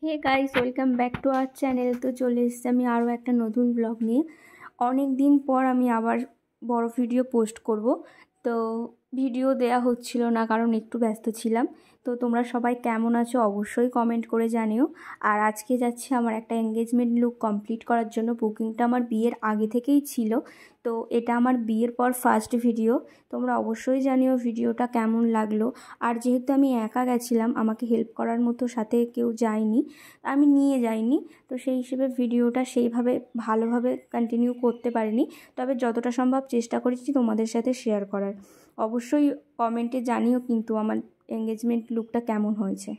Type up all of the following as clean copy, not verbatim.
Hey guys, welcome back to our channel. তো চলে এসেছি আমি আরও একটা নতুন ব্লগ নিয়ে। অনেক দিন পর আমি আবার বড় ভিডিও পোস্ট করব। তো ভিডিও দেয়া হচ্ছিল না কারণ একটু ব্যস্ত ছিলাম। তো তোমরা সবাই কেমন আছো অবশ্যই কমেন্ট করে জানিও। আর আজকে যাচ্ছি আমার একটা এঙ্গেজমেন্ট লুক কমপ্লিট করার জন্য। বুকিংটা আমার বিয়ের আগে থেকেই ছিল। তো এটা আমার বিয়ের পর ফার্স্ট ভিডিও। তোমরা অবশ্যই জানিও ভিডিওটা কেমন লাগলো। আর যেহেতু আমি একা গেছিলাম, আমাকে হেল্প করার মতো সাথে কেউ যায়নি, আমি নিয়ে যাইনি, তো সেই হিসেবে ভিডিওটা সেইভাবে ভালোভাবে কন্টিনিউ করতে পারিনি। তবে যতটা সম্ভব চেষ্টা করেছি তোমাদের সাথে শেয়ার করার। অবশ্যই কমেন্টে জানিও কিন্তু আমার এঙ্গেজমেন্ট লুকটা কেমন হয়েছে।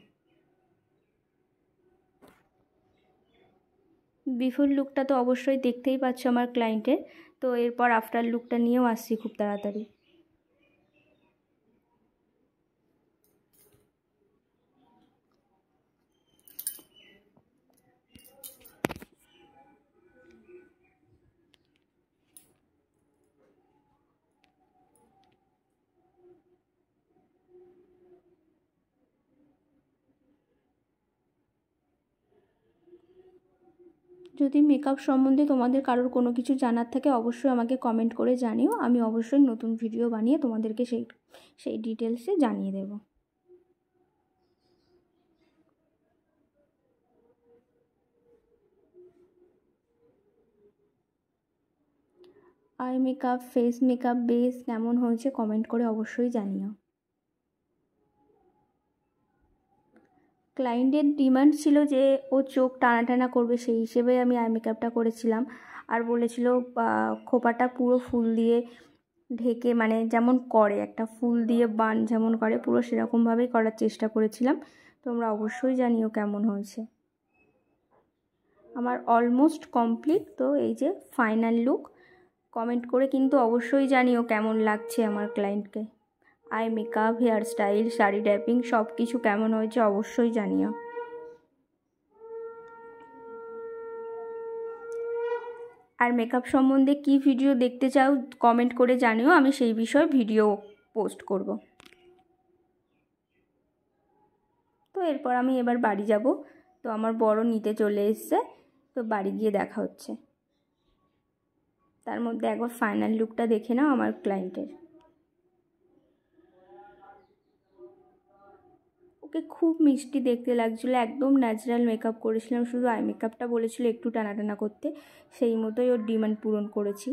বিফোর লুকটা তো অবশ্যই দেখতেই পাচ্ছ আমার ক্লায়েন্টের। তো এরপর আফটার লুকটা নিয়েও আসছি খুব তাড়াতাড়ি। যদি মেকআপ সম্বন্ধে তোমাদের কারোর কোনো কিছু জানার থাকে অবশ্যই আমাকে কমেন্ট করে জানিও। আমি অবশ্যই নতুন ভিডিও বানিয়ে তোমাদেরকে সেই ডিটেলসে জানিয়ে দেব। Eye makeup, face makeup, base কেমন হয়েছে কমেন্ট করে অবশ্যই জানিও। ক্লায়েন্টের ডিমান্ড ছিল যে ও চোখ টানা টানা করবে, সেই হিসেবে আমি আই মেকআপটা করেছিলাম। আর বলেছিল খোপাটা পুরো ফুল দিয়ে ঢেকে, মানে যেমন করে একটা ফুল দিয়ে বান যেমন করে পুরো সেরকমভাবেই করার চেষ্টা করেছিলাম। তোমরা অবশ্যই জানিও কেমন হয়েছে। আমার অলমোস্ট কমপ্লিট। তো এই যে ফাইনাল লুক। কমেন্ট করে কিন্তু অবশ্যই জানিও কেমন লাগছে আমার ক্লায়েন্টকে। Eye makeup, hairstyle, sari draping সব কিছু কেমন হয়েছে অবশ্যই জানিও। আর মেকআপ সম্বন্ধে কি ভিডিও দেখতে চাও কমেন্ট করে জানিও, আমি সেই বিষয়ে ভিডিও পোস্ট করব। তো এরপর আমি এবার বাড়ি যাব। তো আমার বড় নিতে চলে এসছে। তো বাড়ি গিয়ে দেখা হচ্ছে। তার মধ্যে একবার ফাইনাল লুকটা দেখে নাও আমার ক্লায়েন্টের। ওকে খুব মিষ্টি দেখতে লাগছিলো, একদম ন্যাচারাল মেকআপ করেছিলাম, শুধু আই মেকআপটা বলেছিল একটু টানা টানা করতে, সেই মতোই ওর ডিমান্ড পূরণ করেছি।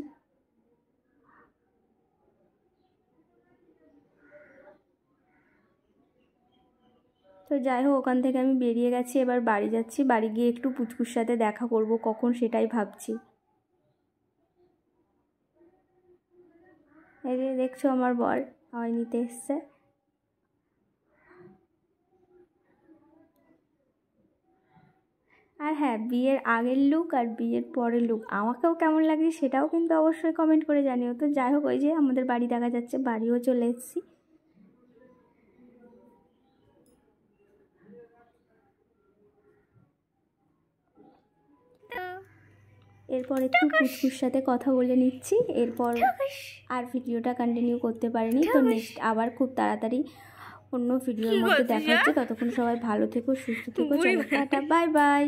তো যাই হোক, ওখান থেকে আমি বেরিয়ে গেছি, এবার বাড়ি যাচ্ছি। বাড়ি গিয়ে একটু পুচকুর সাথে দেখা করব, কখন সেটাই ভাবছি। এই যে দেখছো আমার বর আমায় নিতে এসছে। আর হ্যাঁ, বিয়ের আগের লুক আর বিয়ের পরের লুক আমাকেও কেমন লাগছে সেটাও কিন্তু অবশ্যই কমেন্ট করে জানিও। তো যাই হোক, ওই যে আমাদের বাড়ি দেখা যাচ্ছে, বাড়িও চলে এসেছি। এরপর একটু পুচকুর সাথে কথা বলে নিচ্ছি, এরপর আর ভিডিওটা কন্টিনিউ করতে পারিনি। তো নেক্সট আবার খুব তাড়াতাড়ি অন্য ভিডিওর মধ্যে দেখা হচ্ছে। ততক্ষণ সবাই ভালো থেকো, সুস্থ থেকো। চলো টাটা, বাই বাই।